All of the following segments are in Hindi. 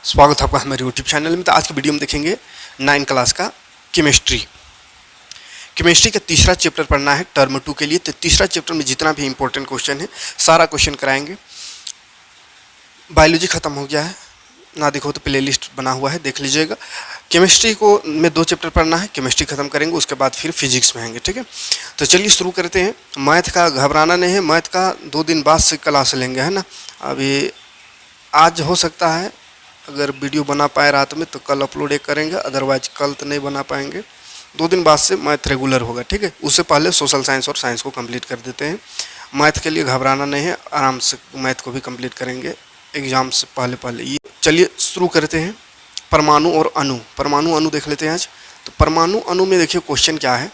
स्वागत है आपका हमारे यूट्यूब चैनल में। तो आज की वीडियो में देखेंगे 9 क्लास का केमिस्ट्री का तीसरा चैप्टर पढ़ना है टर्म 2 के लिए। तो तीसरा चैप्टर में जितना भी इंपॉर्टेंट क्वेश्चन है सारा क्वेश्चन कराएंगे। बायोलॉजी खत्म हो गया है, ना देखो तो प्ले लिस्ट बना हुआ है, देख लीजिएगा। केमिस्ट्री को में 2 चैप्टर पढ़ना है, केमिस्ट्री खत्म करेंगे, उसके बाद फिर फिजिक्स में आएंगे। ठीक है, तो चलिए शुरू करते हैं। मैथ का घबराना नहीं है, मैथ का 2 दिन बाद से क्लास लेंगे, है ना। अभी आज हो सकता है अगर वीडियो बना पाए रात में तो कल अपलोड करेंगे, अदरवाइज कल तो नहीं बना पाएंगे। 2 दिन बाद से मैथ रेगुलर होगा। ठीक है, उससे पहले सोशल साइंस और साइंस को कंप्लीट कर देते हैं। मैथ के लिए घबराना नहीं है, आराम से मैथ को भी कंप्लीट करेंगे एग्जाम से पहले ये। चलिए शुरू करते हैं। परमाणु और अणु, परमाणु अणु देख लेते हैं आज। तो परमाणु अणु में देखिए क्वेश्चन क्या है।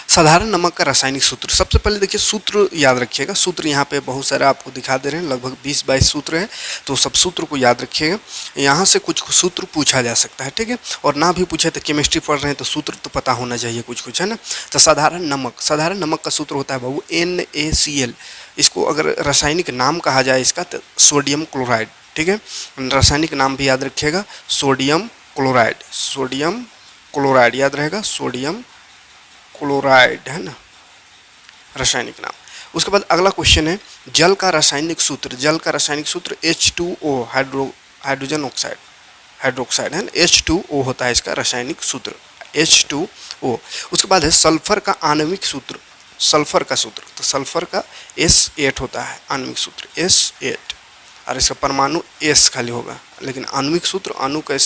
साधारण नमक का रासायनिक सूत्र। सबसे पहले देखिए सूत्र याद रखिएगा। सूत्र यहाँ पे बहुत सारे आपको दिखा दे रहे हैं, लगभग 20-22 सूत्र हैं, तो सब सूत्र को याद रखिएगा। यहाँ से कुछ सूत्र पूछा जा सकता है। ठीक है, और ना भी पूछे तो केमिस्ट्री पढ़ रहे हैं तो सूत्र तो पता होना चाहिए कुछ, है ना। तो साधारण नमक का सूत्र होता है बाबू NaCl। इसको अगर रासायनिक नाम कहा जाए इसका तो सोडियम क्लोराइड। ठीक है, रासायनिक नाम भी याद रखिएगा, सोडियम क्लोराइड याद रहेगा, सोडियम क्लोराइड, है ना रासायनिक नाम। उसके बाद अगला क्वेश्चन है जल का रासायनिक सूत्र H2O, हाइड्रोजन हाइड्रोक्साइड है ना, H2O होता है इसका रासायनिक सूत्र, H2O। उसके बाद है सल्फर का आणविक सूत्र, तो सल्फर का S8 होता है आणविक सूत्र, S8, और इसका परमाणु S खाली होगा, लेकिन आणविक सूत्र अणु का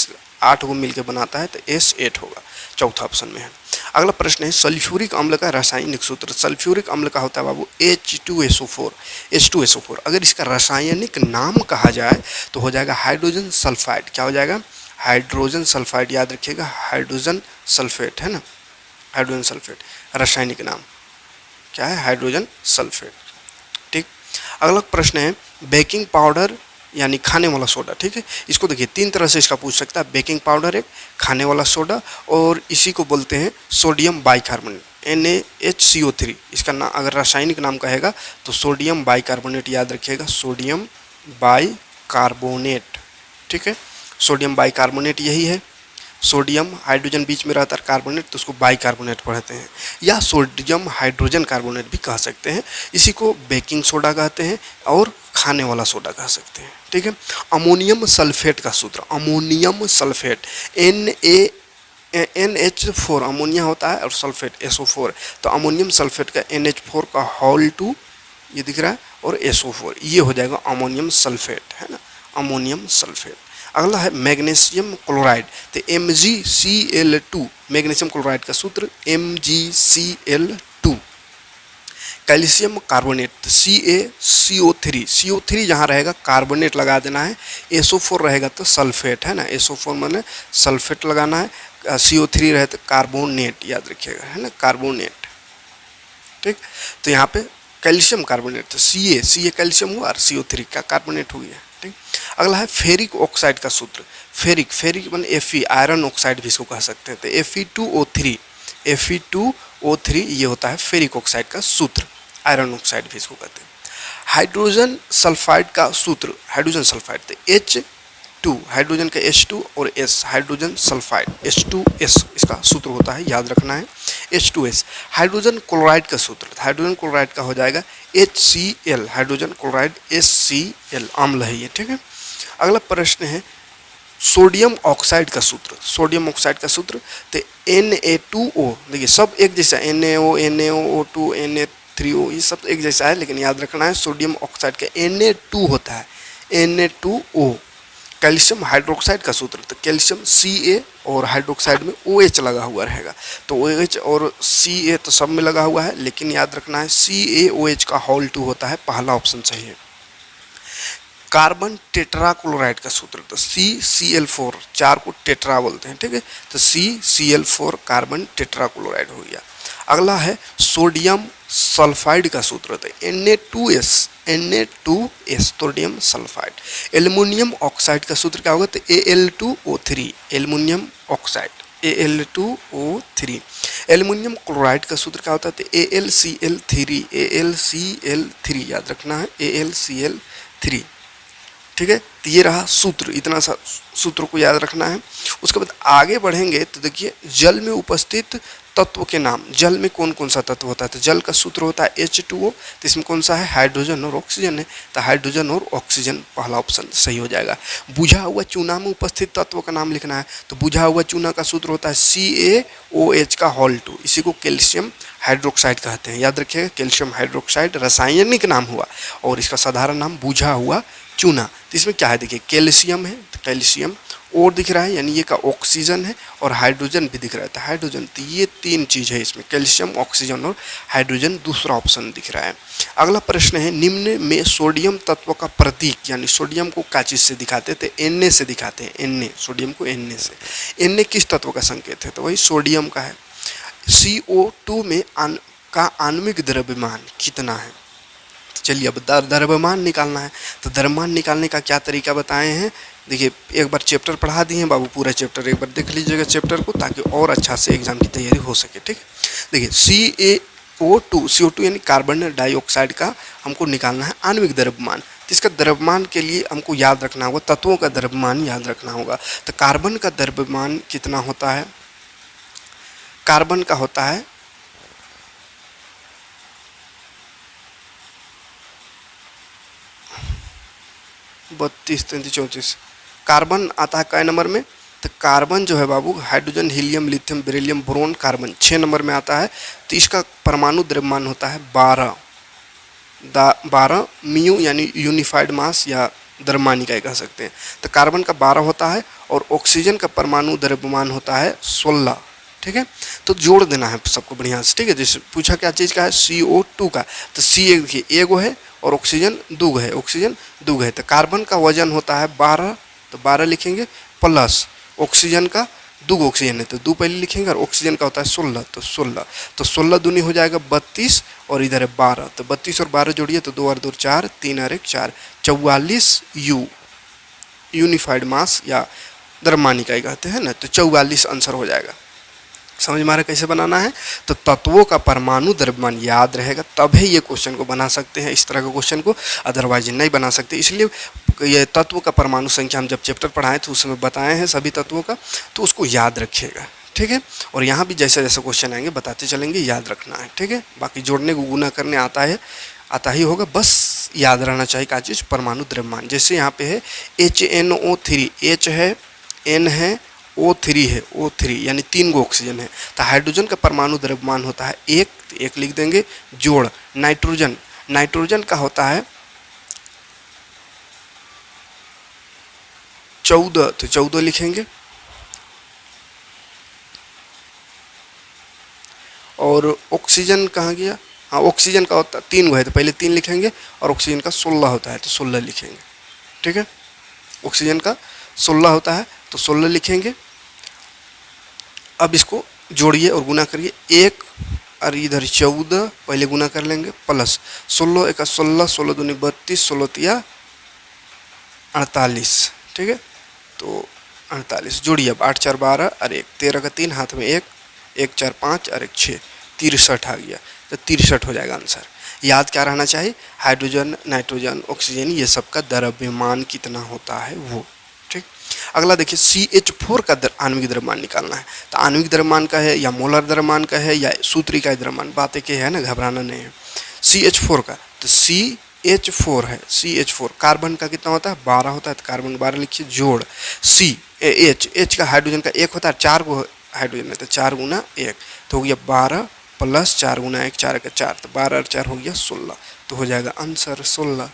8 को मिलकर बनाता है तो S8 होगा, चौथा ऑप्शन में है। अगला प्रश्न है सल्फ्यूरिक अम्ल का रासायनिक सूत्र। सल्फ्यूरिक अम्ल का होता है बाबू H2SO4। अगर इसका रासायनिक नाम कहा जाए तो हो जाएगा हाइड्रोजन सल्फाइड। क्या हो जाएगा? हाइड्रोजन सल्फाइड, याद रखिएगा, हाइड्रोजन सल्फेट, है ना, हाइड्रोजन सल्फेट रासायनिक नाम क्या है? Hydrogen sulphate. ठीक, अगला प्रश्न है बेकिंग पाउडर यानी खाने वाला सोडा। ठीक है, इसको देखिए 3 तरह से इसका पूछ सकता है। बेकिंग पाउडर एक, खाने वाला सोडा, और इसी को बोलते हैं सोडियम बाइकार्बोनेट, NaHCO3। इसका नाम अगर रासायनिक नाम कहेगा तो सोडियम बाइकार्बोनेट, याद रखिएगा, सोडियम बाइकार्बोनेट। ठीक है, सोडियम बाइकार्बोनेट यही है। सोडियम हाइड्रोजन बीच में रहता है कार्बोनेट, तो उसको बाइकार्बोनेट पढ़ते हैं, या सोडियम हाइड्रोजन कार्बोनेट भी कह सकते हैं। इसी को बेकिंग सोडा कहते हैं और खाने वाला सोडा कह सकते हैं। ठीक है, अमोनियम सल्फेट का सूत्र, अमोनियम सल्फेट NH4, अमोनिया होता है और सल्फेट SO4, तो अमोनियम सल्फेट का NH4 का होल 2 ये दिख रहा है और SO4, ये हो जाएगा अमोनियम सल्फेट, है ना, अमोनियम सल्फेट। अगला है मैग्नीशियम क्लोराइड, तो MgCl2, मैग्नीशियम क्लोराइड का सूत्र MgCl2। कैल्शियम कार्बोनेट, CO3 जहाँ रहेगा कार्बोनेट लगा देना है, SO4 रहेगा तो सल्फेट, है ना, SO4 माने सल्फेट लगाना है, CO3 रहे तो कार्बोनेट, याद रखिएगा, है ना, कार्बोनेट। ठीक, तो यहाँ पे कैल्शियम कार्बोनेट, तो Ca कैल्शियम हुआ और CO3 का कार्बोनेट हो गया। ठीक, अगला है फेरिक ऑक्साइड का सूत्र। फेरिक माने Fe, आयरन ऑक्साइड भी इसको कह सकते हैं, तो Fe2O3 ये होता है फेरिक ऑक्साइड का सूत्र, आयरन ऑक्साइड भी इसको कहते हैं। हाइड्रोजन सल्फाइड का सूत्र, हाइड्रोजन सल्फाइड, तो H2, हाइड्रोजन का H2 और S, हाइड्रोजन सल्फाइड H2S इसका सूत्र होता है, याद रखना है, H2S। हाइड्रोजन क्लोराइड का सूत्र, हाइड्रोजन क्लोराइड का हो जाएगा HCl, हाइड्रोजन क्लोराइड HCl, अम्ल है ये। ठीक है, अगला प्रश्न है सोडियम ऑक्साइड का सूत्र, तो Na2O, देखिए सब एक जैसा, NaO, NaOO2, Na3O, ये सब एक जैसा है, लेकिन याद रखना है सोडियम ऑक्साइड का Na2 होता है, Na2O। कैल्शियम हाइड्रोक्साइड का सूत्र, तो कैल्शियम Ca और हाइड्रोक्साइड में OH लगा हुआ रहेगा, तो OH और Ca तो सब में लगा हुआ है, लेकिन याद रखना है CaOH का होल 2 होता है, पहला ऑप्शन सही है। कार्बन टेट्राक्लोराइड का सूत्र, तो CCl4, 4 को टेट्रा बोलते हैं। ठीक है, तो CCl4 कार्बन टेट्राक्लोराइड हो गया। अगला है सोडियम सल्फाइड का सूत्र, तो Na2S, sodium sulphide. Aluminium oxide का सूत्र क्या होगा, तो Al2O3, aluminium oxide, Al2O3। Aluminium chloride का सूत्र क्या होता है, तो AlCl3, याद रखना है, AlCl3। ठीक है, तो ये रहा सूत्र, इतना सा सूत्र को याद रखना है। उसके बाद आगे बढ़ेंगे तो देखिए जल में उपस्थित तत्व के नाम, जल में कौन कौन सा तत्व होता है, तो जल का सूत्र होता है H2O, तो इसमें कौन सा है, हाइड्रोजन और ऑक्सीजन है, तो हाइड्रोजन और ऑक्सीजन पहला ऑप्शन सही हो जाएगा। बुझा हुआ चूना में उपस्थित तत्व का नाम लिखना है, तो बुझा हुआ चूना का सूत्र होता है CaOH का होल 2, इसी को कैल्शियम हाइड्रोक्साइड कहते हैं, याद रखिएगा, कैल्शियम हाइड्रोक्साइड रासायनिक नाम हुआ और इसका साधारण नाम बुझा हुआ चूना। तो इसमें क्या है, देखिए कैल्शियम है, तो कैल्शियम और दिख रहा है, यानी ये का ऑक्सीजन है, और हाइड्रोजन भी दिख रहा है, तो हाइड्रोजन, तो ये तीन चीज़ है इसमें, कैल्शियम, ऑक्सीजन और हाइड्रोजन, दूसरा ऑप्शन दिख रहा है। अगला प्रश्न है, निम्न में सोडियम तत्व का प्रतीक, यानी सोडियम को क्या चीज़ से दिखाते थे, Na से दिखाते हैं, Na, सोडियम को Na से। Na किस तत्व का संकेत है, तो वही सोडियम का है। CO2 में का आणविक द्रव्यमान कितना है, चलिए अब द्रव्यमान निकालना है, तो द्रव्यमान निकालने का क्या तरीका बताए हैं, देखिए एक बार चैप्टर पढ़ा दिए हैं बाबू, पूरा चैप्टर एक बार देख लीजिएगा चैप्टर को, ताकि और अच्छा से एग्जाम की तैयारी हो सके, ठीक है। देखिए CO2 यानी कार्बन डाइऑक्साइड का हमको निकालना है आणविक द्रव्यमान, तो इसका द्रव्यमान के लिए हमको याद रखना होगा, तत्वों का द्रव्यमान याद रखना होगा। तो कार्बन का द्रव्यमान कितना होता है, कार्बन का होता है 32, 33, 34, कार्बन आता है कै नंबर में, तो कार्बन जो है बाबू, hydrogen, helium, lithium, beryllium, boron, carbon 6 number में आता है, तो इसका परमाणु द्रव्यमान होता है 12 म्यू, यानी यूनिफाइड मास या द्रव्यमान इकाई कह सकते हैं। तो कार्बन का 12 होता है और ऑक्सीजन का परमाणु द्रव्यमान होता है 16, ठीक है। तो जोड़ देना है सबको बढ़िया से, ठीक है। जैसे पूछा क्या चीज़ का है, CO2 का, तो C एक देखिए एगो है और ऑक्सीजन दूगो है, ऑक्सीजन दूगो है, तो कार्बन का वजन होता है 12, तो 12 लिखेंगे, प्लस ऑक्सीजन का दूगो ऑक्सीजन है तो 2 पहले लिखेंगे, और ऑक्सीजन का होता है 16, तो 16, तो 16 दूनी हो जाएगा 32, और इधर है 12, तो 32 और 12 जोड़िए तो 2 और 2 4, 3 और 1 4, 44 यूनिफाइड मास या द्रव्यमान इकाई कहते हैं ना, तो 44 आंसर हो जाएगा। समझ में आ रहा कैसे बनाना है, तो तत्वों का परमाणु द्रव्यमान याद रहेगा तब ही ये क्वेश्चन को बना सकते हैं, इस तरह के क्वेश्चन को, अदरवाइज नहीं बना सकते। इसलिए ये तत्व का परमाणु संख्या हम जब चैप्टर पढ़ाए थे उसमें बताए हैं सभी तत्वों का, तो उसको याद रखिएगा, ठीक है। और यहाँ भी जैसे जैसे क्वेश्चन आएंगे बताते चलेंगे, याद रखना है, ठीक है। बाकी जोड़ने को गुना करने आता ही होगा, बस याद रहना चाहिए क्या चीज़, परमाणु द्रव्यमान। जैसे यहाँ पे है HNO3, H है, N है, O3 है, O3 यानी 3 गो ऑक्सीजन है, तो हाइड्रोजन का परमाणु द्रव्यमान होता है 1, तो 1 लिख देंगे, जोड़ नाइट्रोजन, नाइट्रोजन का होता है 14, तो 14 लिखेंगे, और ऑक्सीजन कहाँ गया, हाँ ऑक्सीजन का होता है 3 गो है, तो पहले 3 लिखेंगे, और ऑक्सीजन का 16 होता है तो 16 लिखेंगे, ठीक है। ऑक्सीजन का 16 होता है तो 16 लिखेंगे। अब इसको जोड़िए और गुना करिए, 1 और इधर 14 पहले गुना कर लेंगे, प्लस 16 1 16, 16 दूनी 32, 16 तिया 48, ठीक है। तो 48 जोड़िए, अब 8 4 12 और 1 13 का 3 हाथ में 1 1 4 5 और 1 6, 63 आ गया, तो 63 हो जाएगा आंसर। याद क्या रहना चाहिए, हाइड्रोजन, नाइट्रोजन, ऑक्सीजन, ये सब का द्रव्यमान कितना होता है वो, ठीक। अगला देखिए CH4 का आणविक द्रव्यमान निकालना है, तो आणविक द्रव्यमान का है या मोलर द्रव्यमान का है या सूत्रिका द्रव्यमान, बात एक है ना, घबराना नहीं है। CH4 का, तो CH4 है, CH4 कार्बन का कितना होता है 12 होता है, तो कार्बन 12 लिखिए, जोड़ H का हाइड्रोजन का 1 होता है, 4 गो हाइड्रोजन है तो 4 गुना 1, तो हो गया 12 प्लस 4 गुना 1 4 का 4, तो 12 और 4 हो गया 16, तो हो जाएगा आंसर 16,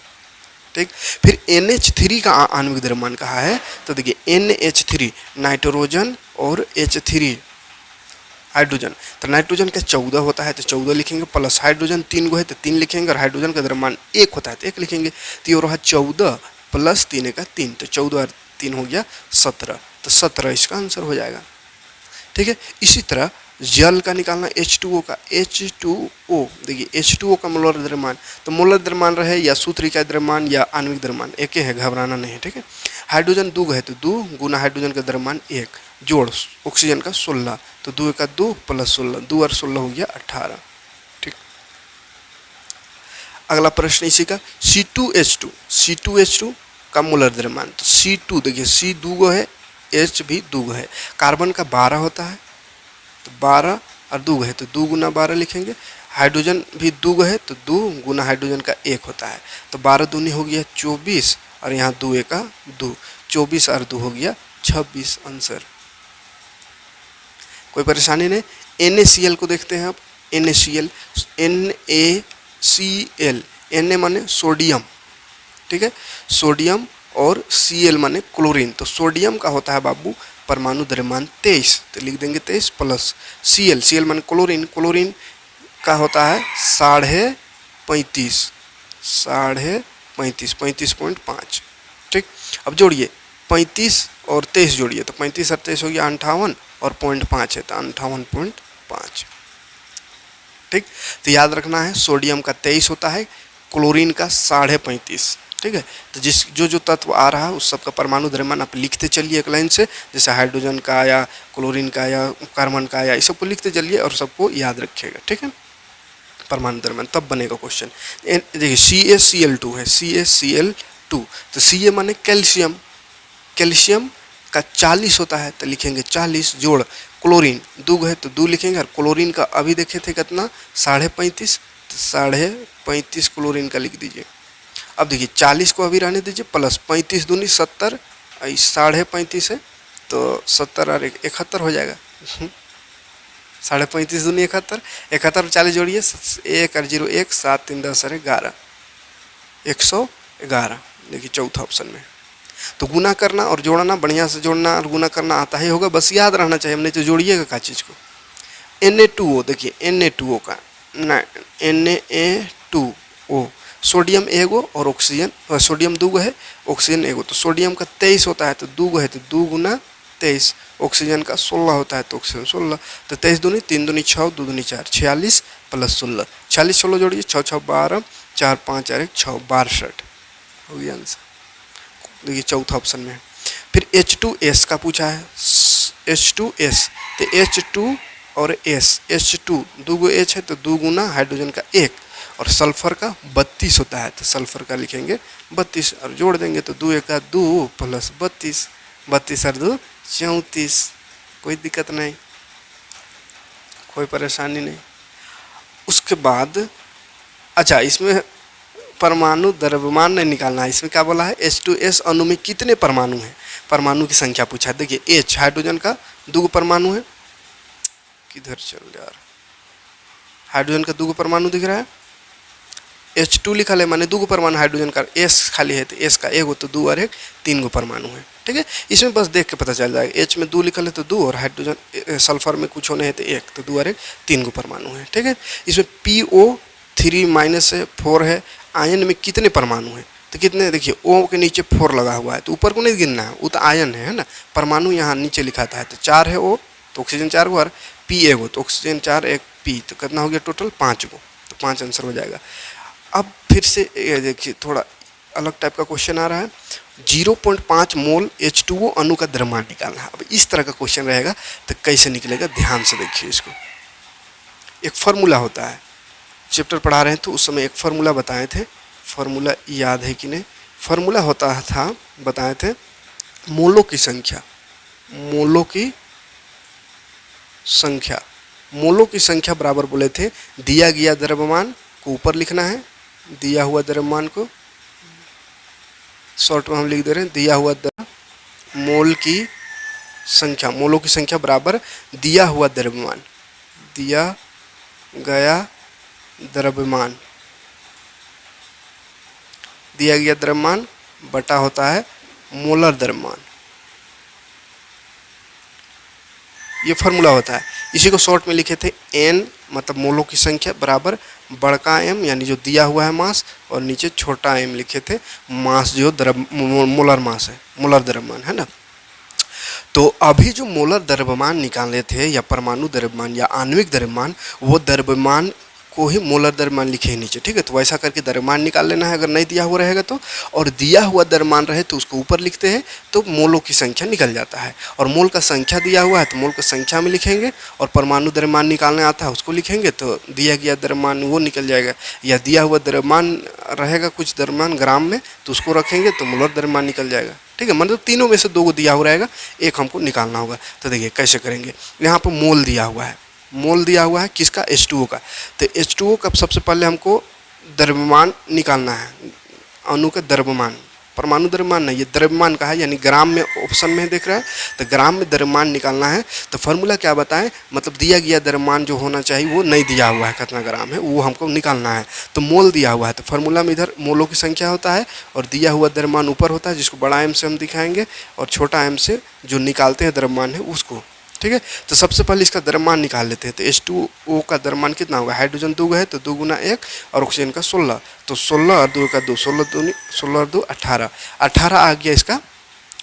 ठीक। फिर NH3 का आणविक द्रव्यमान कहा है, तो देखिए NH3 नाइट्रोजन और H3 हाइड्रोजन, तो नाइट्रोजन का 14 होता है तो 14 लिखेंगे, प्लस हाइड्रोजन 3 गो है तो 3 लिखेंगे, और हाइड्रोजन का द्रव्यमान 1 होता है तो 1 लिखेंगे, तो ये रहा 14 प्लस 3 का 3, तो 14 और 3 हो गया 17, तो 17 इसका आंसर हो जाएगा, ठीक है। इसी तरह जल का निकालना, H2O का, H2O देखिए H2O का मोलर द्रव्यमान, तो मोलर द्रव्यमान रहे या सूत्रिका द्रव्यमान या आणविक द्रव्यमान एक ही है, घबराना नहीं है, ठीक है। हाइड्रोजन 2 है तो 2 गुना हाइड्रोजन का द्रव्यमान 1, जोड़ ऑक्सीजन का 16, तो 2 का 2 प्लस 16, 2 और 16 हो गया 18, ठीक। अगला प्रश्न इसी का C2H2 का मोलर द्रव्यमान। तो C2 देखिए C दूगो है, H भी दूगो है, कार्बन का 12 होता है तो 12 और 2 है तो 2 गुना 12 लिखेंगे। हाइड्रोजन भी 2 है तो 2 गुना हाइड्रोजन का 1 होता है, तो 12 दूनी हो गया 24 और यहाँ 2 एका 2, 24 और 2 हो गया 26 आंसर। कोई परेशानी नहीं। NaCl को देखते हैं अब। NaCl, NaCl, Na माने सोडियम, ठीक है, सोडियम और Cl माने क्लोरीन। तो सोडियम का होता है बाबू परमाणु द्रव्यमान 23, तो लिख देंगे 23 प्लस Cl, Cl माने क्लोरीन, क्लोरीन का होता है 35.5, 35.5, ठीक। अब जोड़िए 35 और 23 जोड़िए तो 35 और 23 हो गया 58 और 0.5 है तो 58.5, ठीक। तो याद रखना है सोडियम का 23 होता है, क्लोरीन का 35.5, ठीक है। तो जो तत्व आ रहा है उस सब का परमाणु द्रव्यमान आप लिखते चलिए एक लाइन से, जैसे हाइड्रोजन का आया, क्लोरीन का आया, कार्बन का आया, इस सबको लिखते चलिए और सबको याद रखिएगा, ठीक है, परमाणु द्रव्यमान, तब बनेगा क्वेश्चन। देखिए CaCl2 है, CaCl2, तो Ca माने कैल्शियम, कैल्शियम का 40 होता है तो लिखेंगे 40 जोड़ क्लोरीन 2 है तो 2 लिखेंगे, और क्लोरीन का अभी देखे थे कितना 35.5, तो 35.5 क्लोरीन का लिख दीजिए। अब देखिए 40 को अभी रहने दीजिए, प्लस 35 दूनी 70, 35.5 है तो 70 और 71 हो जाएगा। 35.5 दूनी 71, 71 और 40 जोड़िए, 1 और 0 1, 7 3 10 और 11, 111। देखिए चौथा ऑप्शन में। तो गुना करना और जोड़ना, बढ़िया से जोड़ना और गुना करना आता ही होगा, बस याद रहना चाहिए, हमने तो जोड़िएगा का चीज़ को। Na2O देखिए Na2O का Na2O, सोडियम एगो और ऑक्सीजन, सोडियम 2 है, ऑक्सीजन एगो, तो सोडियम का 23 होता है तो 2 है तो 2 गुना 23, ऑक्सीजन का 16 होता है तो ऑक्सीजन 16, तो 23 दूनी 3 दूनी 6, 2 दूनी 4, 46 प्लस 16, 46 16 जोड़िए 6 6 12, 4 5 और 1 6, 62 हो गया आंसर। देखिए चौथा ऑप्शन में। फिर H2S का पूछा है, H2S, तो H2 और S, H2 2 H है तो 2 गुना हाइड्रोजन का 1, और सल्फर का 32 होता है तो सल्फर का लिखेंगे 32 और जोड़ देंगे तो 2 1 2 प्लस 32, 32 और 2 34, कोई दिक्कत नहीं, कोई परेशानी नहीं। उसके बाद अच्छा, इसमें परमाणु द्रव्यमान नहीं निकालना है, इसमें क्या बोला है H2S अणु में कितने परमाणु हैं, परमाणु की संख्या पूछा है। देखिए H हाइड्रोजन का 2 परमाणु है, किधर चल यार, हाइड्रोजन का 2 परमाणु दिख रहा है, H2 लिखा है माने 2 परमाणु हाइड्रोजन का, S खाली है तो S का 1 तो 2 और 1 3 परमाणु है, ठीक है। इसमें बस देख के पता चल जाएगा, H में 2 लिखा है तो 2, और हाइड्रोजन सल्फर में कुछ होने है तो 1, तो 2 और 1 3 परमाणु है, ठीक है। इसमें PO3- है, 4 है। आयन में कितने परमाणु हैं, तो कितने, देखिए O के नीचे 4 लगा हुआ है तो ऊपर को नहीं गिनना है, वो तो आयन है ना, परमाणु यहाँ नीचे लिखा था है, तो 4 है O तो ऑक्सीजन 4 गो, और P एगो तो ऑक्सीजन 4 1 P, तो कितना हो गया टोटल 5 गो, तो 5 आंसर हो जाएगा। अब फिर से देखिए थोड़ा अलग टाइप का क्वेश्चन आ रहा है, 0.5 मोल H2O अणु का द्रव्यमान निकालना है। अब इस तरह का क्वेश्चन रहेगा तो कैसे निकलेगा, ध्यान से देखिए इसको। एक फार्मूला होता है, चैप्टर पढ़ा रहे हैं तो उस समय एक फार्मूला बताए थे, फार्मूला याद है कि नहीं, फार्मूला होता था, बताए थे मोलों की संख्या, मोलों की संख्या, मोलों की संख्या बराबर बोले थे दिया गया द्रव्यमान को ऊपर लिखना है, दिया हुआ द्रव्यमान को शॉर्ट में हम लिख दे रहे हैं, दिया हुआ मोल की संख्या, मोलों की संख्या बराबर दिया हुआ द्रव्यमान, दिया गया द्रव्यमान, दिया गया द्रव्यमान बटा होता है मोलर द्रव्यमान, ये फार्मूला होता है। इसी को शॉर्ट में लिखे थे N मतलब मोलों की संख्या बराबर बड़का M यानी जो दिया हुआ है मास, और नीचे छोटा m लिखे थे मास, जो मोलर मास है, मोलर द्रव्यमान है ना। तो अभी जो मोलर द्रव्यमान निकाले थे या परमाणु द्रव्यमान या आणविक द्रव्यमान, वो द्रव्यमान को ही मोलर द्रव्यमान लिखे हैं नीचे, ठीक है। तो वैसा करके द्रव्यमान निकाल लेना है अगर नहीं दिया हुआ रहेगा तो, और दिया हुआ द्रव्यमान रहे तो उसको ऊपर लिखते हैं तो मोलों की संख्या निकल जाता है। और मोल का संख्या दिया हुआ है तो मोल का संख्या में लिखेंगे, और परमाणु द्रव्यमान निकालने आता है उसको लिखेंगे तो दिया गया द्रव्यमान वो निकल जाएगा। या दिया हुआ द्रव्यमान रहेगा कुछ द्रव्यमान ग्राम में तो उसको रखेंगे तो मोलर द्रव्यमान निकल जाएगा, ठीक है। मतलब तीनों में से दो को दिया हुआ रहेगा, एक हमको निकालना होगा। तो देखिए कैसे करेंगे, यहाँ पर मोल दिया हुआ है, मोल दिया हुआ है किसका, H2O का। तो H2O का सबसे पहले हमको द्रव्यमान निकालना है, अणु का द्रव्यमान, परमाणु द्रव्यमान नहीं, ये द्रव्यमान का है, यानी ग्राम में ऑप्शन में देख रहा है तो ग्राम में द्रव्यमान निकालना है। तो फॉर्मूला क्या बताएं, मतलब दिया गया द्रव्यमान जो होना चाहिए वो नहीं दिया हुआ है कितना ग्राम है वो हमको निकालना है। तो मोल दिया हुआ है तो फॉर्मूला में इधर मोलों की संख्या होता है और दिया हुआ द्रव्यमान ऊपर होता है जिसको बड़ा एम से हम दिखाएंगे, और छोटा एम से जो निकालते हैं द्रव्यमान है उसको, ठीक है। तो सबसे पहले इसका द्रव्यमान निकाल लेते हैं। तो H2O का द्रव्यमान कितना होगा, हाइड्रोजन 2 है तो 2 गुना 1 और ऑक्सीजन का 16, तो 16 और 2 का 2, 16 और 2 18, 18 आ गया इसका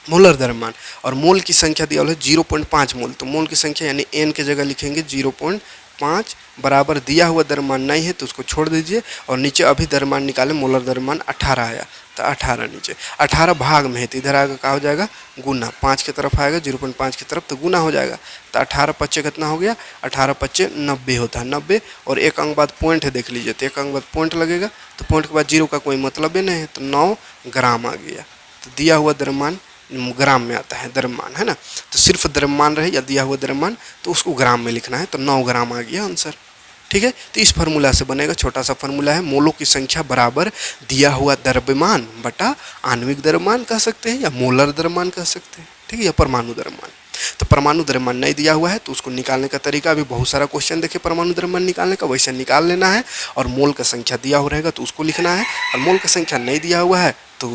मोलर द्रव्यमान। और मोल की संख्या दिया हुआ है 0.5 मोल, तो मोल की संख्या यानी n के जगह लिखेंगे 0.5 बराबर दिया हुआ द्रव्यमान नहीं है तो उसको छोड़ दीजिए, और नीचे अभी द्रव्यमान निकाले मोलर द्रव्यमान 18 आया तो 18 नीचे 18 भाग में है तो इधर आगे क्या हो जाएगा गुना, 5 की तरफ आएगा 0.5 की तरफ तो गुना हो जाएगा। तो 18 पच्चे कितना हो गया, 18 पच्चे 90 होता है, 90। और एक अंक बाद पॉइंट है देख लीजिए, तो एक अंक बाद पॉइंट लगेगा तो पॉइंट के बाद जीरो का कोई मतलब ही नहीं है, तो 9 ग्राम आ गया। तो दिया हुआ द्रव्यमान ग्राम में आता है द्रव्यमान, है ना। तो सिर्फ द्रव्यमान रहे या दिया हुआ द्रव्यमान तो उसको ग्राम में लिखना है, तो 9 ग्राम आ गया आंसर, ठीक है। तो इस फार्मूला से बनेगा, छोटा सा फार्मूला है, मोलों की संख्या बराबर दिया हुआ द्रव्यमान बटा आणविक द्रव्यमान कह सकते हैं या मोलर द्रव्यमान कह सकते हैं, ठीक है, या परमाणु द्रव्यमान। तो परमाणु द्रव्यमान नहीं दिया हुआ है तो उसको निकालने का तरीका अभी बहुत सारा क्वेश्चन देखे परमाणु द्रव्यमान निकालने का, वैसे निकाल लेना है। और मोल का संख्या दिया हुआ रहेगा तो उसको लिखना है, और मोल का संख्या नहीं दिया हुआ है तो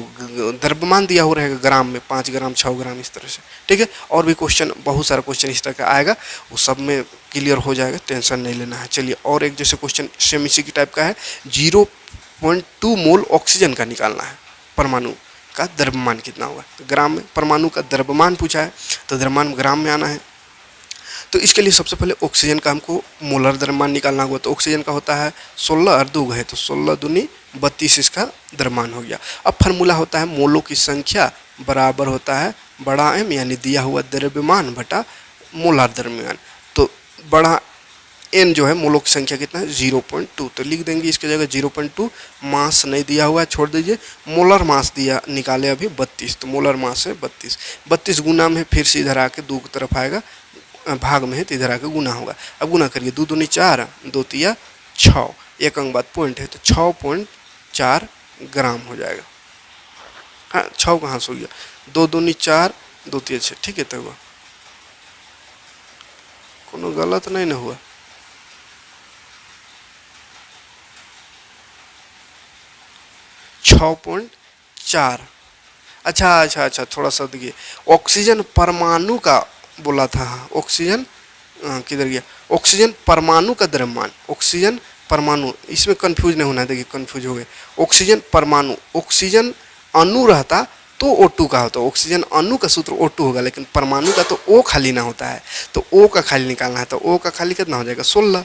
द्रव्यमान दिया हुआ रहेगा ग्राम में, 5 ग्राम 6 ग्राम इस तरह से, ठीक है। और भी क्वेश्चन बहुत सारा क्वेश्चन इस तरह का आएगा, वो सब में क्लियर हो जाएगा, टेंशन नहीं लेना है। चलिए और एक जैसे क्वेश्चन सेम इसी की टाइप का है, 0.2 मोल ऑक्सीजन का निकालना है, परमाणु का द्रव्यमान कितना होगा, तो ग्राम में परमाणु का द्रव्यमान पूछा है तो द्रव्यमान ग्राम में आना है। तो इसके लिए सबसे पहले ऑक्सीजन का हमको मोलर द्रव्यमान निकालना होगा। तो ऑक्सीजन का होता है 16 और 2 है तो 16 दूनी 32 इसका द्रव्यमान हो गया। अब फार्मूला होता है मोलों की संख्या बराबर होता है बड़ा एम यानी दिया हुआ द्रव्यमान बटा मोलर द्रव्यमान। तो बड़ा एन जो है मोलों की संख्या कितना है 0.2, तो लिख देंगे इसके जगह 0.2। मास नहीं दिया हुआ है छोड़ दीजिए, मोलर मास दिया निकाले अभी 32, तो मोलर मास है 32, 32 गुना में फिर से इधर आके 2 की तरफ आएगा, भाग में है तो इधर आके गुना होगा। अब गुना करिए, 2 दूनी 4, 2 तिया 6, एक अंक बाद पॉइंट है तो 6.4 ग्राम हो जाएगा। हाँ 6 कहाँ से हो गया, 2 दूनी 4, 2 तिया 6, ठीक है। तो हुआ कोनो गलत नहीं ना हुआ, 6.4। अच्छा थोड़ा सा देखिए, ऑक्सीजन परमाणु का बोला था, ऑक्सीजन किधर गया, ऑक्सीजन परमाणु का द्रव्यमान, ऑक्सीजन परमाणु, इसमें कंफ्यूज नहीं होना है, देखिए कंफ्यूज हो गए। ऑक्सीजन परमाणु, ऑक्सीजन अणु रहता तो O2 का होता, ऑक्सीजन अणु का सूत्र O2 होगा, लेकिन परमाणु का तो O खाली ना होता है, तो O का खाली निकालना है। तो O का खाली कितना हो जाएगा 16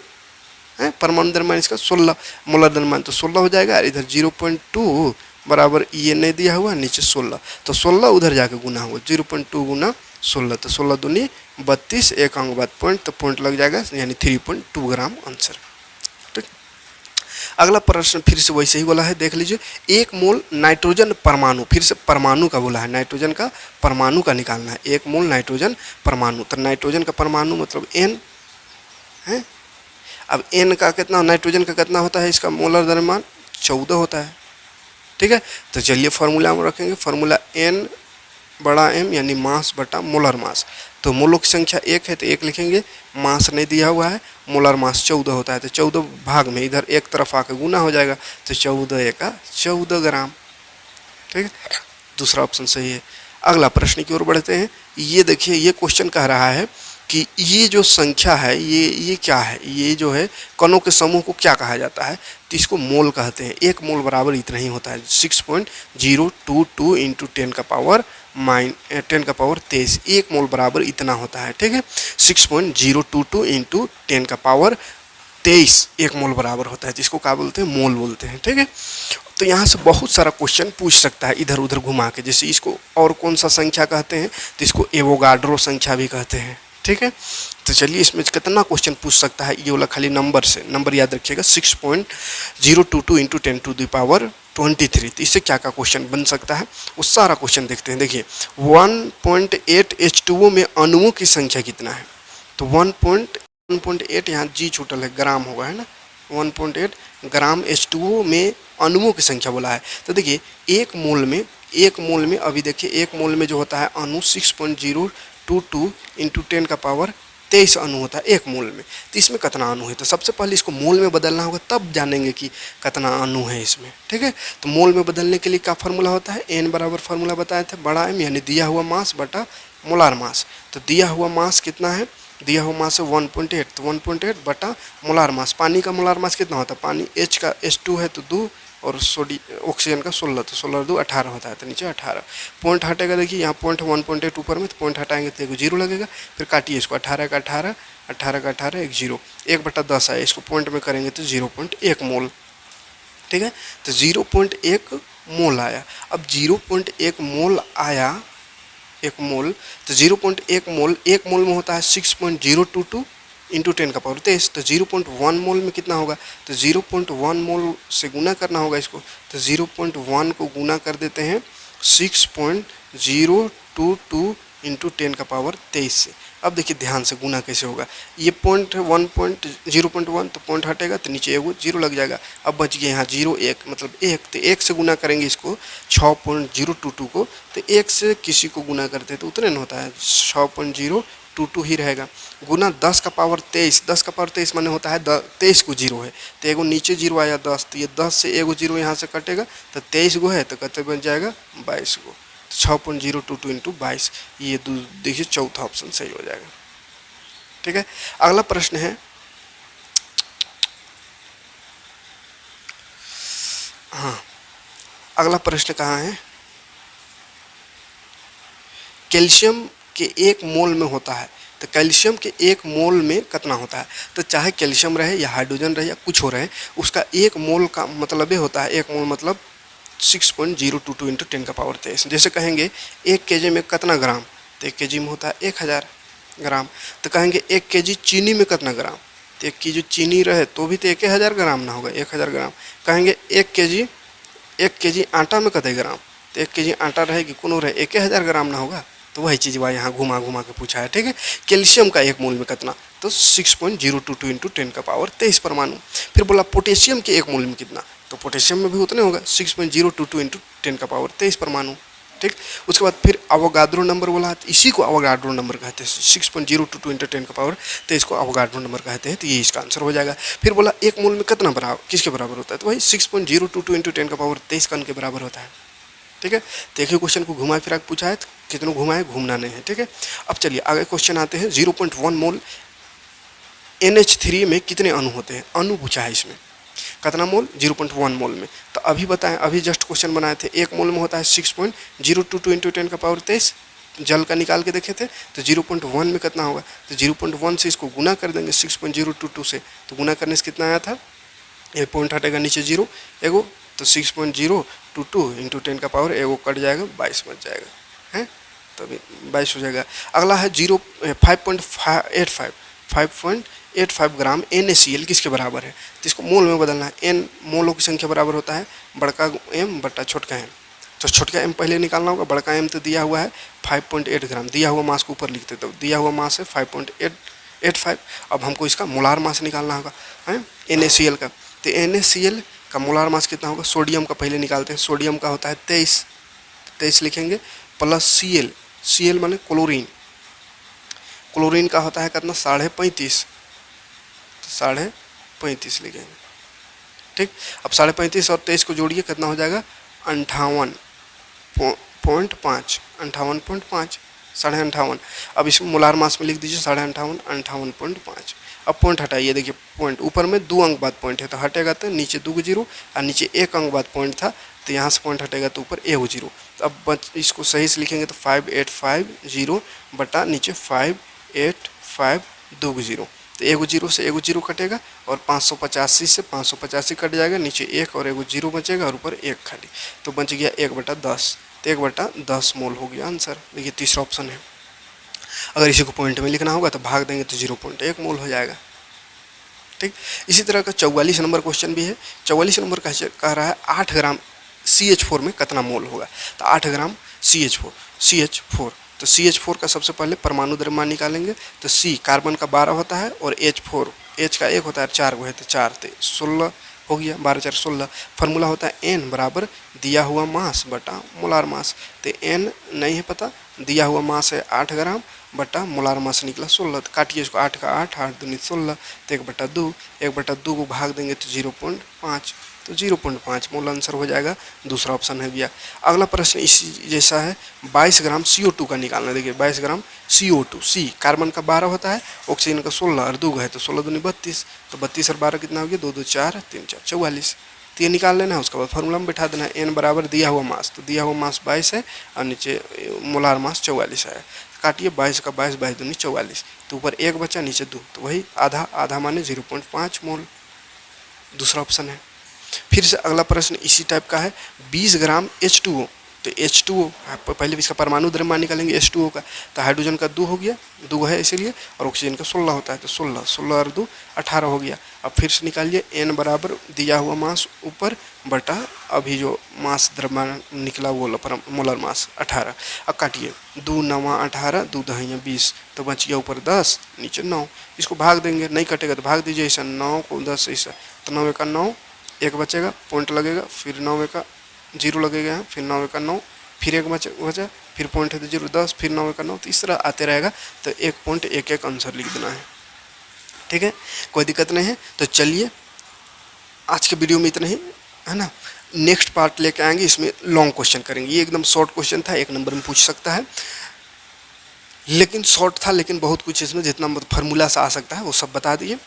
है, परमाणु द्रव्यमान इसका 16, मोलर द्रव्यमान तो 16 हो जाएगा। इधर 0.2 बराबर ये नहीं दिया हुआ नीचे 16, तो 16 उधर जाके गुना होगा, 0.2 गुना 16, तो 16 दूनी 32, एक अंक बाद पॉइंट, तो पॉइंट लग जाएगा यानी 3.2 ग्राम आंसर। ठीक, अगला प्रश्न फिर से वैसे ही बोला है, देख लीजिए। 1 मोल नाइट्रोजन परमाणु, फिर से परमाणु का बोला है, नाइट्रोजन का परमाणु का निकालना है। 1 मोल नाइट्रोजन परमाणु, तो नाइट्रोजन का परमाणु मतलब N है। अब N का कितना, नाइट्रोजन का कितना होता है, इसका मोलर द्रव्यमान 14 होता है, ठीक है। तो चलिए फार्मूला में रखेंगे, फार्मूला N बड़ा M यानी मास बटा मोलर मास। तो मोलों की संख्या 1 है तो 1 लिखेंगे, मास नहीं दिया हुआ है, मोलर मास 14 होता है तो 14 भाग में इधर एक तरफ आकर गुना हो जाएगा, तो 14 एका 14 ग्राम, ठीक है। दूसरा ऑप्शन सही है। अगला प्रश्न की ओर बढ़ते हैं। ये देखिए, ये क्वेश्चन कह रहा है कि ये जो संख्या है ये क्या है, ये जो है कणों के समूह को क्या कहा जाता है, तो इसको मोल कहते हैं। 1 मोल बराबर इतना ही होता है, 6.022 इंटू 10 का पावर 23, 1 मोल बराबर इतना होता है, ठीक है। 6.022 इंटू 10 का पावर 23 एक मोल बराबर होता है, जिसको क्या बोलते हैं, मोल बोलते हैं। ठीक है, तो यहाँ से बहुत सारा क्वेश्चन पूछ सकता है इधर उधर घुमा के। जैसे इसको और कौन सा संख्या कहते हैं, तो इसको एवोगाड्रो संख्या भी कहते हैं। ठीक है, तो चलिए इसमें कितना क्वेश्चन पूछ सकता है, ये वाला खाली नंबर से, नंबर याद रखिएगा 6.022 इंटू 10⁻23। तो इससे क्या क्या क्वेश्चन बन सकता है, वो सारा क्वेश्चन देखते हैं। देखिए 1.8 H2O में अणुओं की संख्या कितना है, तो 1.8 यहाँ जी छूटल है, ग्राम होगा, है ना, 1.8 ग्राम H2O में अणुओं की संख्या बोला है। तो देखिए एक मोल में अभी देखिए एक मोल में जो होता है अणु 6.022 इंटू 10⁻23 अणु होता है एक मोल में। तो इसमें कितना अणु है, तो सबसे पहले इसको मोल में बदलना होगा, तब जानेंगे कि कितना अणु है इसमें। ठीक है, तो मोल में बदलने के लिए क्या फार्मूला होता है, एन बराबर फार्मूला बताए थे, बड़ा एम यानी दिया हुआ मास बटा मोलार मास। तो दिया हुआ मास कितना है, दिया हुआ मास है 1.8, तो 1.8 बटा मोलार मास। पानी का मोलार मास कितना होता है, पानी H का H2 है तो 2 और ऑक्सीजन का 16, तो 16 2 18 होता है, तो नीचे 18। पॉइंट हटेगा, देखिए यहाँ पॉइंट 1.8 ऊपर में, तो पॉइंट हटाएंगे तो एक जीरो लगेगा, फिर काटिए इसको, 18 का 18, 18 का 18, एक जीरो, 1/10 है, इसको पॉइंट में करेंगे तो 0.1 मोल। ठीक है, तो 0.1 मोल आया। अब 0.1 मोल आया, एक मोल, तो 0.1 मोल, एक मोल में होता है 6.022 इंटू 10⁻23। तो 0.1 मोल में कितना होगा, तो 0.1 मोल से गुना करना होगा इसको, तो 0.1 को गुना कर देते हैं 6.022 इंटू 10⁻23 से। अब देखिए ध्यान से गुना कैसे होगा, ये पॉइंट 0.1 तो पॉइंट हटेगा तो नीचे एगो जीरो लग जाएगा। अब बच गया यहाँ 0 1 मतलब 1, तो 1 से गुना करेंगे इसको 6.022 को, तो 1 से किसी को गुना करते हैं तो उतने न होता है, 6.022 ही रहेगा, गुना 10⁻23। 10⁻23 माने होता है 23 को जीरो है, तो एगो नीचे जीरो आया 10, तो ये 10 से एगो जीरो यहाँ से कटेगा, तो 23 गो है, तो कते बन जाएगा 22 गो, 6.022 इंटू 22, ये देखिए चौथा ऑप्शन सही हो जाएगा। ठीक है, अगला प्रश्न है, हाँ अगला प्रश्न कहाँ है, कैल्शियम के एक मोल में होता है, तो कैल्शियम के एक मोल में कितना होता है, तो चाहे कैल्शियम रहे या हाइड्रोजन रहे या कुछ हो रहे, उसका एक मोल का मतलब ये होता है, एक मोल मतलब 6.022 इंटू 10⁻23। जैसे कहेंगे 1 kg में कितना ग्राम, तो 1 kg में होता है 1000 ग्राम। तो कहेंगे 1 kg चीनी में कितना ग्राम, तो 1 kg चीनी रहे तो भी तो 1000 ग्राम ना होगा, 1000 ग्राम। कहेंगे 1 kg आटा में कितने ग्राम, तो 1 kg आटा रहेगी कोनो रहे 1000 ग्राम ना होगा, तो वही चीज़ वह यहाँ घुमा घुमा के पूछा है। ठीक है, कैल्शियम का एक मोल में कितना, तो 6.022 इंटू 10⁻23 परमाणु। फिर बोला पोटेशियम के एक मोल में कितना, तो पोटेशियम में भी उतने होगा 6.022 इंटू 10⁻23 परमाणु। ठीक, उसके बाद फिर अवोगाड्रो नंबर बोला, तो इसी को अवोगाड्रो नंबर कहते हैं, 6.022 इंटू 10⁻23 को अवोगाड्रो नंबर कहते हैं, तो ये इसका आंसर हो जाएगा। फिर बोला एक मोल में कितना बराबर, किसके बराबर होता है, तो वही 6.022 इंटू 10⁻23 कण के बराबर होता है। ठीक है, तो एक ही क्वेश्चन को घुमा फिरा के पूछा है, तो कितनों घुमाए घूमना नहीं है। ठीक है, अब चलिए आगे क्वेश्चन आते हैं, 0.1 मोल NH3 में कितने अणु होते हैं, अणु पूछा है इसमें, कितना मोल, 0.1 मोल में। तो अभी बताएं, अभी जस्ट क्वेश्चन बनाए थे, एक मोल में होता है 6.022 इंटू 10⁻23, जल का निकाल के देखे थे, तो 0.1 में कितना होगा, तो 0.1 से इसको गुना कर देंगे 6.022 से, तो गुना करने से कितना आया था, ये पॉइंट हटेगा नीचे जीरो एगो, तो 6.022 इंटू 10⁻, एगो कट जाएगा 22 बच जाएगा, हैं, तो अभी 22 हो जाएगा। अगला है 5.85 ग्राम NaCl किसके बराबर है, तो इसको मोल में बदलना है, n मोलों की संख्या बराबर होता है बड़का m बटा छोटका m, तो छोटका m पहले निकालना होगा, बड़का m तो दिया हुआ है 5.8 ग्राम, दिया हुआ मास को ऊपर लिखते, तो दिया हुआ मास है 5.85। अब हमको इसका मोलार मास निकालना होगा, है NaCl का, तो NaCl का मोलार मास कितना होगा, सोडियम का पहले निकालते हैं, सोडियम का होता है 23 लिखेंगे, प्लस Cl माने क्लोरीन, क्लोरीन का होता है कितना 35.5, तो 35.5 लिखेंगे। ठीक, अब 35.5 और 23 को जोड़िए कितना हो जाएगा 58.5, 58.5, 58.5। अब इसमें मोलार मास में लिख दीजिए 58.5, 58.5। अब पॉइंट हटाइए, देखिए पॉइंट ऊपर में 2 अंक बाद पॉइंट है, तो हटेगा तो नीचे 2 जीरो और नीचे 1 अंक बाद पॉइंट था, तो यहाँ से पॉइंट हटेगा तो ऊपर एगो जीरो। अब इसको सही से लिखेंगे तो 5850 बटा नीचे 585 2 जीरो, तो एगो जीरो से एगो जीरो कटेगा और 585 से 585 कट जाएगा, नीचे एक और एगो जीरो बचेगा और ऊपर एक खाली, तो बच गया 1/10। तो 1/10 मोल हो गया आंसर। देखिए तीसरा ऑप्शन है। अगर इसी को पॉइंट में लिखना होगा तो भाग देंगे तो 0.1 मोल हो जाएगा। ठीक, इसी तरह का 44 नंबर क्वेश्चन भी है। 44 नंबर कह रहा है 8 ग्राम CH4 में कितना मोल होगा। तो 8 ग्राम CH4 तो CH4 का सबसे पहले परमाणु द्रव्यमान निकालेंगे। तो C कार्बन का 12 होता है और H4 H का 1 होता है, 4 को है तो 4 तो 16 हो गया, 12 4 16। फार्मूला होता है N बराबर दिया हुआ मास बटा मोलार मास। तो N नहीं है पता, दिया हुआ मास है 8 ग्राम बटा मोलार मास निकला 16। तो काटिए इसको, 8 का 8 8 दूनी 16, तो 1/2 1/2 को भाग देंगे तो 0.5, तो 0.5 मोल आंसर हो जाएगा। दूसरा ऑप्शन है भैया। अगला प्रश्न इसी जैसा है, 22 ग्राम CO2 का निकालना। देखिए 22 ग्राम CO2, C कार्बन का 12 होता है, ऑक्सीजन का 16 और 2 है तो 16 दूनी 32, तो 32 और 12 कितना हो गया, 2 2 4 3 4 44। तो ये निकाल लेना है। उसके बाद फार्मूला में बैठा देना है। N बराबर दिया हुआ मास, तो दिया हुआ मास 22 है और नीचे मोलार मास 44 है। काटिए 22 का 22, 22 दूनी 44, तो ऊपर 1 बचा नीचे 2, तो वही आधा आधा माने 0.5 मोल। दूसरा ऑप्शन है। फिर से अगला प्रश्न इसी टाइप का है, 20 ग्राम H2O। तो H2O पहले इसका परमाणु द्रव्यमान निकालेंगे H2O का। तो हाइड्रोजन का 2 हो गया, 2 है इसीलिए, और ऑक्सीजन का 16 होता है तो 16 और 2 18 हो गया। अब फिर से निकालिए, N बराबर दिया हुआ मास ऊपर बटा अभी जो मास द्रव्यमान निकला वो मोलर मास 18। अब काटिए, 2 9 18, 2 10 20, तो बच गया ऊपर 10 नीचे 9। इसको भाग देंगे, नहीं कटेगा तो भाग दीजिए ऐसा, 9 को 10 ऐसा, तो 9 का 9, एक बचेगा पॉइंट लगेगा, फिर 9 का 0 लगेगा, फिर 9 का 9, फिर एक बचा, फिर पॉइंट है तो 0 10, फिर 9 का 9, तो इस तरह आते रहेगा। तो 1 पॉइंट 1 1 आंसर लिख देना है। ठीक है, कोई दिक्कत नहीं है। तो चलिए आज के वीडियो में इतना ही है ना। नेक्स्ट पार्ट लेके आएंगे, इसमें लॉन्ग क्वेश्चन करेंगे। ये एकदम शॉर्ट क्वेश्चन था, 1 नंबर में पूछ सकता है, लेकिन शॉर्ट था, लेकिन बहुत कुछ इसमें जितना मतलब फार्मूला से आ सकता है वो सब बता दिए।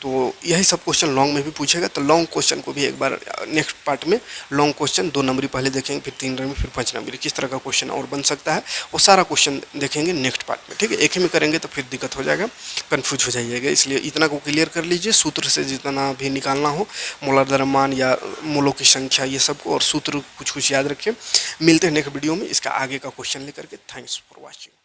तो यही सब क्वेश्चन लॉन्ग में भी पूछेगा। तो लॉन्ग क्वेश्चन को भी एक बार नेक्स्ट पार्ट में लॉन्ग क्वेश्चन 2 नंबरी पहले देखेंगे, फिर 3 नंबरी, फिर 5 नंबरी, किस तरह का क्वेश्चन और बन सकता है वो सारा क्वेश्चन देखेंगे नेक्स्ट पार्ट में। ठीक है, एक ही में करेंगे तो फिर दिक्कत हो जाएगा, कन्फ्यूज हो जाइएगा। इसलिए इतना को क्लियर कर लीजिए, सूत्र से जितना भी निकालना हो, मोलर द्रव्यमान या मोलों की संख्या, ये सब को, और सूत्र कुछ कुछ याद रखिए। मिलते हैं नेक्स्ट वीडियो में इसका आगे का क्वेश्चन लेकर के। Thanks for watching.